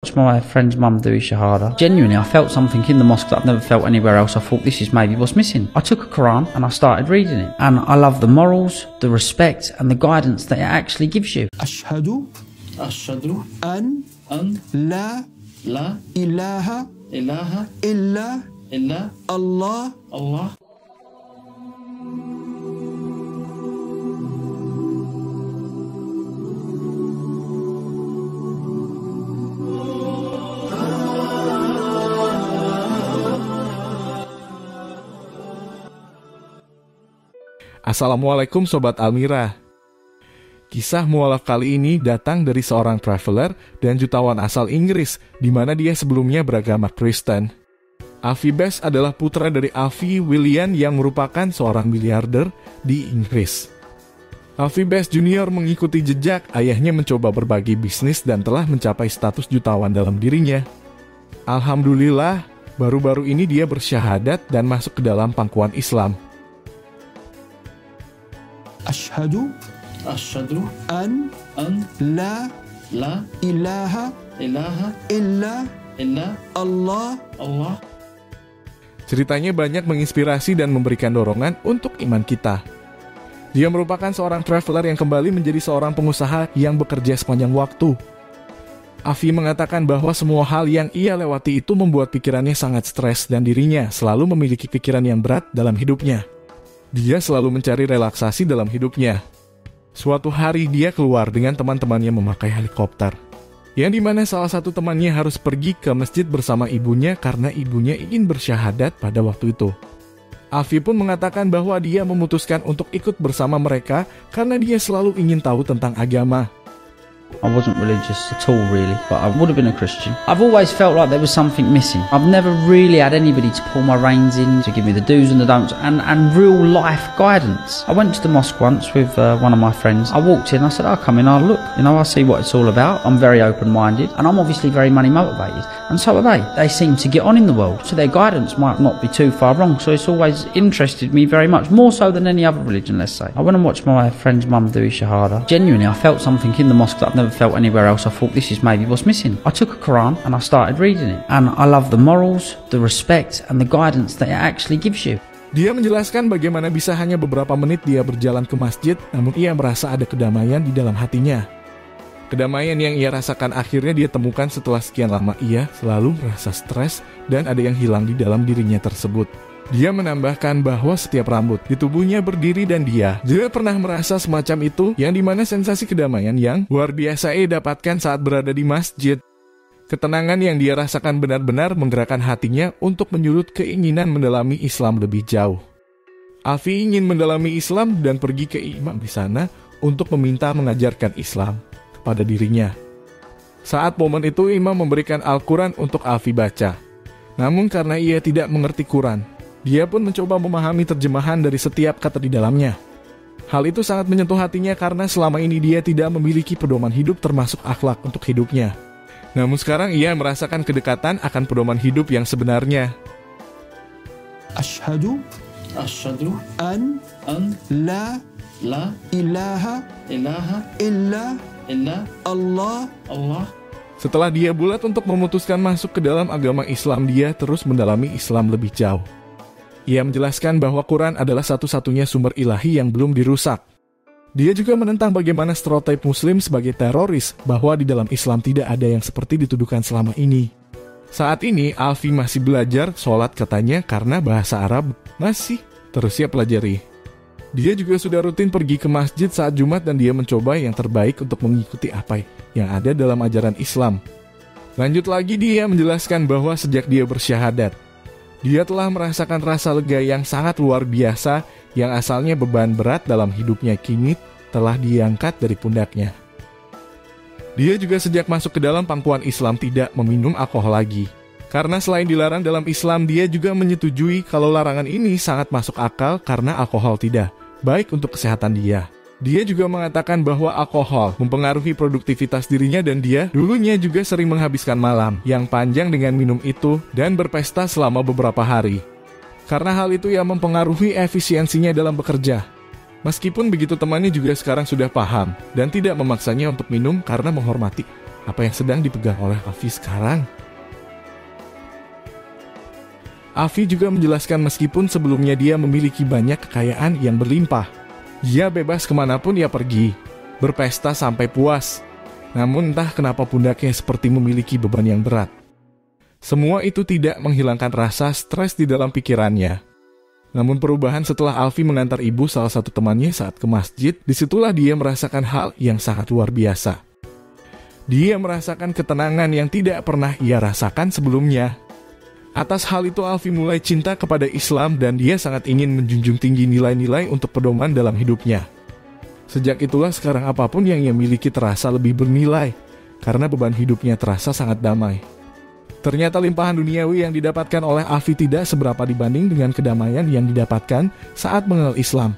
Watched my friend's mum do his shahada. Genuinely, I felt something in the mosque that I've never felt anywhere else. I thought this is maybe what's missing. I took a Quran and I started reading it. And I love the morals, the respect and the guidance that it actually gives you. أشهد أن لا إله إلا الله. Assalamualaikum Sobat Almira. Kisah mualaf kali ini datang dari seorang traveler dan jutawan asal Inggris, di mana dia sebelumnya beragama Kristen. Avi Best adalah putra dari Avi William yang merupakan seorang miliarder di Inggris. Avi Best Junior mengikuti jejak ayahnya mencoba berbagi bisnis dan telah mencapai status jutawan dalam dirinya. Alhamdulillah, baru-baru ini dia bersyahadat dan masuk ke dalam pangkuan Islam. أشهد أن لا إله إلا الله. Ceritanya banyak menginspirasi dan memberikan dorongan untuk iman kita. Dia merupakan seorang traveler yang kembali menjadi seorang pengusaha yang bekerja sepanjang waktu. Avi mengatakan bahwa semua hal yang ia lewati itu membuat pikirannya sangat stres dan dirinya selalu memiliki pikiran yang berat dalam hidupnya. Dia selalu mencari relaksasi dalam hidupnya. Suatu hari dia keluar dengan teman-temannya memakai helikopter. Yang dimana salah satu temannya harus pergi ke masjid bersama ibunya karena ibunya ingin bersyahadat pada waktu itu. Avi pun mengatakan bahwa dia memutuskan untuk ikut bersama mereka karena dia selalu ingin tahu tentang agama. I wasn't religious at all really, but I would have been a Christian. I've always felt like there was something missing. I've never really had anybody to pull my reins in, to give me the do's and the don'ts, and real life guidance. I went to the mosque once with one of my friends. I walked in, I said, I'll come in, I'll look, I'll see what it's all about. I'm very open-minded, and I'm obviously very money motivated, and so are they. They seem to get on in the world, so their guidance might not be too far wrong, so it's always interested me very much, more so than any other religion, let's say. I went and watched my friend's mum do his shahada. Genuinely, I felt something in the mosque that I've never felt anywhere else. I thought this is maybe what's missing. I took a Quran and I started reading it, and I love the morals, the respect and the guidance that it actually gives you. Dia menjelaskan bagaimana bisa hanya beberapa menit dia berjalan ke masjid, namun ia merasa ada kedamaian di dalam hatinya. Kedamaian yang ia rasakan akhirnya dia temukan setelah sekian lama ia selalu merasa stres dan ada yang hilang di dalam dirinya tersebut. Dia menambahkan bahwa setiap rambut di tubuhnya berdiri dan dia juga pernah merasa semacam itu, yang dimana sensasi kedamaian yang luar biasa ia dapatkan saat berada di masjid. Ketenangan yang dia rasakan benar-benar menggerakkan hatinya untuk menyulut keinginan mendalami Islam lebih jauh. Avi ingin mendalami Islam dan pergi ke imam di sana untuk meminta mengajarkan Islam kepada dirinya. Saat momen itu imam memberikan Al-Quran untuk Avi baca. Namun karena ia tidak mengerti Quran, dia pun mencoba memahami terjemahan dari setiap kata di dalamnya. Hal itu sangat menyentuh hatinya karena selama ini dia tidak memiliki pedoman hidup termasuk akhlak untuk hidupnya. Namun sekarang ia merasakan kedekatan akan pedoman hidup yang sebenarnya. أشهد أن لا إله إلا الله. Setelah dia bulat untuk memutuskan masuk ke dalam agama Islam, dia terus mendalami Islam lebih jauh. Ia menjelaskan bahwa Quran adalah satu-satunya sumber ilahi yang belum dirusak. Dia juga menentang bagaimana stereotip Muslim sebagai teroris, bahwa di dalam Islam tidak ada yang seperti dituduhkan selama ini. Saat ini, Avi masih belajar sholat katanya karena bahasa Arab masih terus ia pelajari. Dia juga sudah rutin pergi ke masjid saat Jumat dan dia mencoba yang terbaik untuk mengikuti apa yang ada dalam ajaran Islam. Lanjut lagi, dia menjelaskan bahwa sejak dia bersyahadat, dia telah merasakan rasa lega yang sangat luar biasa yang asalnya beban berat dalam hidupnya kini telah diangkat dari pundaknya. Dia juga sejak masuk ke dalam pangkuan Islam tidak meminum alkohol lagi. Karena selain dilarang dalam Islam, dia juga menyetujui kalau larangan ini sangat masuk akal karena alkohol tidak baik untuk kesehatan dia. Dia juga mengatakan bahwa alkohol mempengaruhi produktivitas dirinya dan dia dulunya juga sering menghabiskan malam yang panjang dengan minum itu dan berpesta selama beberapa hari. Karena hal itu yang mempengaruhi efisiensinya dalam bekerja. Meskipun begitu, temannya juga sekarang sudah paham dan tidak memaksanya untuk minum karena menghormati Apa yang sedang dipegang oleh Alfi sekarang? Alfi juga menjelaskan meskipun sebelumnya dia memiliki banyak kekayaan yang berlimpah, dia bebas kemanapun dia pergi, berpesta sampai puas. Namun entah kenapa pundaknya seperti memiliki beban yang berat. Semua itu tidak menghilangkan rasa stres di dalam pikirannya. Namun perubahan setelah Alfi mengantar ibu salah satu temannya saat ke masjid, disitulah dia merasakan hal yang sangat luar biasa. Dia merasakan ketenangan yang tidak pernah ia rasakan sebelumnya. Atas hal itu Alfi mulai cinta kepada Islam dan dia sangat ingin menjunjung tinggi nilai-nilai untuk pedoman dalam hidupnya. Sejak itulah sekarang apapun yang ia miliki terasa lebih bernilai, karena beban hidupnya terasa sangat damai. Ternyata limpahan duniawi yang didapatkan oleh Alfi tidak seberapa dibanding dengan kedamaian yang didapatkan saat mengenal Islam.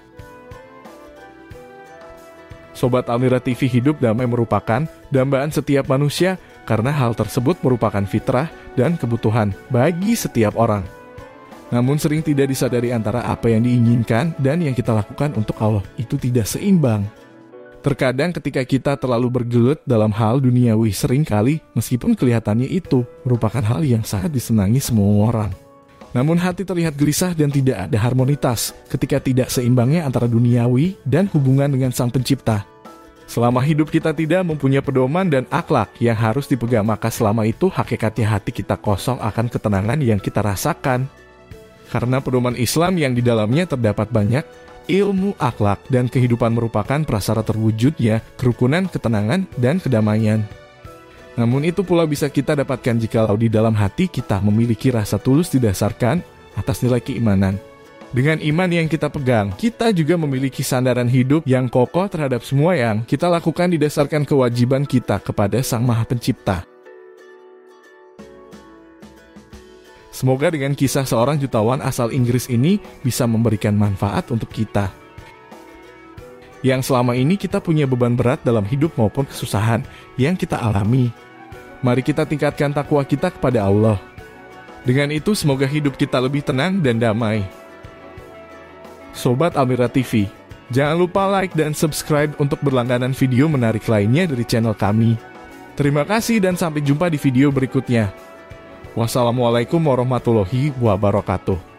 Sobat Almira TV, hidup damai merupakan dambaan setiap manusia karena hal tersebut merupakan fitrah dan kebutuhan bagi setiap orang. Namun sering tidak disadari antara apa yang diinginkan dan yang kita lakukan untuk Allah itu tidak seimbang. Terkadang ketika kita terlalu bergelut dalam hal duniawi, seringkali meskipun kelihatannya itu merupakan hal yang sangat disenangi semua orang, namun hati terlihat gelisah dan tidak ada harmonitas ketika tidak seimbangnya antara duniawi dan hubungan dengan Sang Pencipta. Selama hidup kita tidak mempunyai pedoman dan akhlak yang harus dipegang, maka selama itu hakikatnya hati kita kosong akan ketenangan yang kita rasakan. Karena pedoman Islam yang di dalamnya terdapat banyak ilmu, akhlak, dan kehidupan merupakan prasyarat terwujudnya kerukunan, ketenangan, dan kedamaian. Namun itu pula bisa kita dapatkan jikalau di dalam hati kita memiliki rasa tulus didasarkan atas nilai keimanan. Dengan iman yang kita pegang, kita juga memiliki sandaran hidup yang kokoh terhadap semua yang kita lakukan didasarkan kewajiban kita kepada Sang Maha Pencipta. Semoga dengan kisah seorang jutawan asal Inggris ini bisa memberikan manfaat untuk kita. Yang selama ini kita punya beban berat dalam hidup maupun kesusahan yang kita alami. Mari kita tingkatkan takwa kita kepada Allah. Dengan itu semoga hidup kita lebih tenang dan damai. Sobat Almira TV, jangan lupa like dan subscribe untuk berlangganan video menarik lainnya dari channel kami. Terima kasih dan sampai jumpa di video berikutnya. Wassalamualaikum warahmatullahi wabarakatuh.